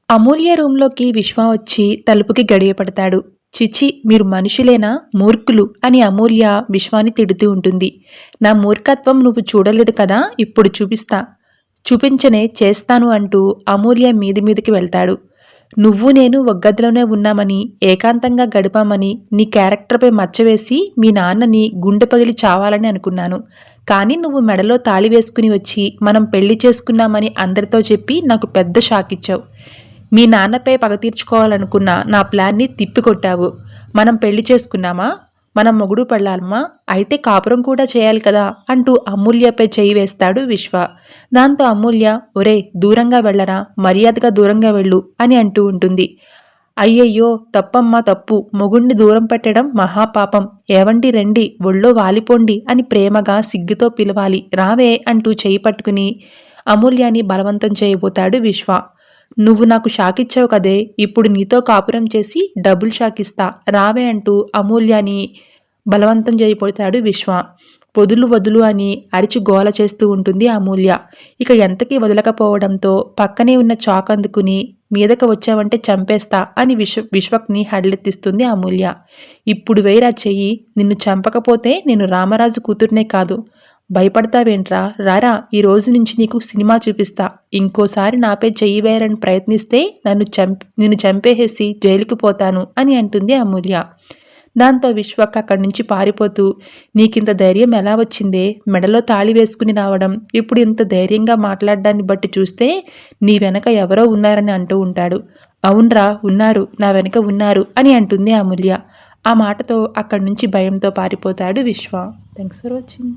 అమూల్య రూంలోకి విశ్వ వచ్చి తలుపుకి గడియ పడతాడు. చిచి, మీరు మనుషులేనా, మూర్ఖులు అని అమూల్య విశ్వాని తిడుతూ ఉంటుంది. నా మూర్ఖత్వం నువ్వు చూడలేదు కదా, ఇప్పుడు చూపిస్తా, చూపించనే చేస్తాను అంటూ అమూల్య మీదికి వెళ్తాడు. నువ్వు నేను ఒక గదిలోనే ఉన్నామని, ఏకాంతంగా గడిపామని నీ క్యారెక్టర్పై మచ్చవేసి మీ నాన్నని గుండె పగిలి చావాలని అనుకున్నాను. కానీ నువ్వు మెడలో తాళి వేసుకుని వచ్చి మనం పెళ్లి చేసుకున్నామని అందరితో చెప్పి నాకు పెద్ద షాక్ ఇచ్చావు. మీ నాన్నపై పగ తీర్చుకోవాలనుకున్న నా ప్లాన్ని తిప్పికొట్టావు. మనం పెళ్లి చేసుకున్నామా, మనం మొగుడు పెళ్ళాలమ్మా, అయితే కాపురం కూడా చేయాలి కదా అంటూ అమూల్యపై చేయి వేస్తాడు విశ్వ. దాంతో అమూల్య, ఒరే దూరంగా వెళ్ళరా, మర్యాదగా దూరంగా వెళ్ళు అని అంటూ ఉంటుంది. అయ్యయ్యో తప్పమ్మా తప్పు, మొగుణ్ణి దూరం పెట్టడం మహాపాపం, ఏవండి రండి ఒళ్ళో వాలిపోండి అని ప్రేమగా సిగ్గుతో పిలవాలి, రావే అంటూ చేయి పట్టుకుని అమూల్యాని బలవంతం చేయబోతాడు విశ్వ. నువ్వు నాకు షాకిచ్చావు కదే, ఇప్పుడు నీతో కాపురం చేసి డబుల్ షాకిస్తా, రావే అంటూ అమూల్యాని బలవంతం చేయబోతాడు విశ్వ. వదులు వదులు అని అరిచి గోల చేస్తూ ఉంటుంది అమూల్య. ఇక ఎంతకీ వదలకపోవడంతో పక్కనే ఉన్న చాక్ అందుకుని మీదకు వచ్చావంటే చంపేస్తా అని విశ్వక్ని హడలెత్తిస్తుంది అమూల్య. ఇప్పుడు వేరా చెయ్యి, నిన్ను చంపకపోతే నేను రామరాజు కూతుర్నే కాదు. భయపడతావేంట్రా, రారా, ఈ రోజు నుంచి నీకు సినిమా చూపిస్తా. ఇంకోసారి నాపై చెయ్యి వేయాలని ప్రయత్నిస్తే నిన్ను చంపేసేసి జైలుకి పోతాను అని అంటుంది అమూల్య. దాంతో విశ్వక్ అక్కడి నుంచి పారిపోతూ, నీకింత ధైర్యం ఎలా వచ్చిందే, మెడలో తాళి వేసుకుని రావడం, ఇప్పుడు ఇంత ధైర్యంగా మాట్లాడడాన్ని బట్టి చూస్తే నీ వెనక ఎవరో ఉన్నారని అంటూ ఉంటాడు. అవునరా, ఉన్నారు, నా వెనక ఉన్నారు అని అంటుంది అమూల్య. ఆ మాటతో అక్కడి నుంచి భయంతో పారిపోతాడు విశ్వ. Thanks for watching.